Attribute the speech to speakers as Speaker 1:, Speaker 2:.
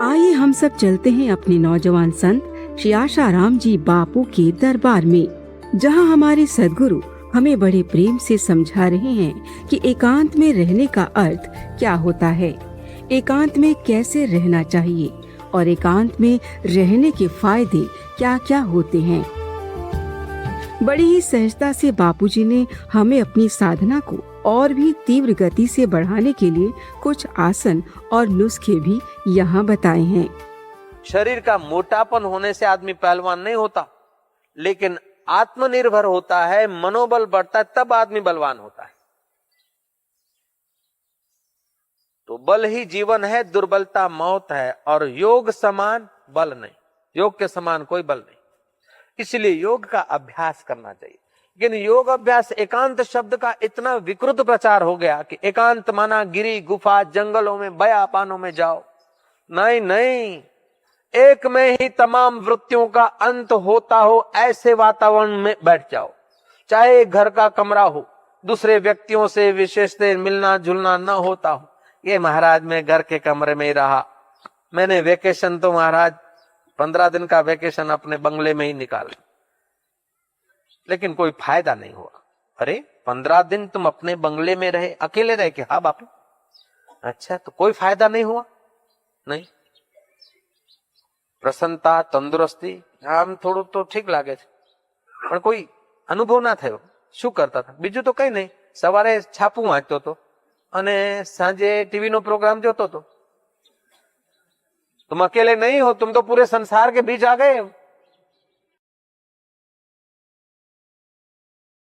Speaker 1: आइए हम सब चलते हैं अपने नौजवान संत श्री आशाराम जी बापू के दरबार में, जहां हमारे सदगुरु हमें बड़े प्रेम से समझा रहे हैं कि एकांत में रहने का अर्थ क्या होता है, एकांत में कैसे रहना चाहिए और एकांत में रहने के फायदे क्या क्या होते हैं। बड़ी ही सहजता से बापूजी ने हमें अपनी साधना को और भी तीव्र गति से बढ़ाने के लिए कुछ आसन और नुस्खे भी यहाँ बताए हैं।
Speaker 2: शरीर का मोटापन होने से आदमी पहलवान नहीं होता, लेकिन आत्मनिर्भर होता है, मनोबल बढ़ता है, तब आदमी बलवान होता है। तो बल ही जीवन है, दुर्बलता मौत है, और योग समान बल नहीं, योग के समान कोई बल नहीं। इसलिए योग का अभ्यास करना चाहिए। लेकिन योग अभ्यास एकांत शब्द का इतना विकृत प्रचार हो गया कि एकांत माना गिरी गुफा जंगलों में बयापानों में जाओ। नहीं नहीं, एक में ही तमाम वृत्तियों का अंत होता हो ऐसे वातावरण में बैठ जाओ। चाहे घर का कमरा हो, दूसरे व्यक्तियों से विशेष से मिलना जुलना न होता हो। ये महाराज मैं घर के कमरे में ही रहा, मैंने वेकेशन तो महाराज 15 दिन का वेकेशन अपने बंगले में ही निकाला, लेकिन कोई फायदा नहीं हुआ। अरे 15 दिन तुम अपने बंगले में रहे, अकेले रहे कि? हाँ बापू। अच्छा, तो कोई फायदा नहीं हुआ? नहीं। प्रसन्नता तंदुरुस्ती આમ થોડું તો ઠીક લાગે છે, પણ કોઈ અનુભવ ના થયો। શું કરતા હતા? બીજું તો કઈ નહીં, સવારે છાપું વાંચતો હતો અને સાંજે ટીવી નો પ્રોગ્રામ જોતો હતો। तुम अकेले नहीं हो, तुम तो पूरे संसार के बीच आ गए।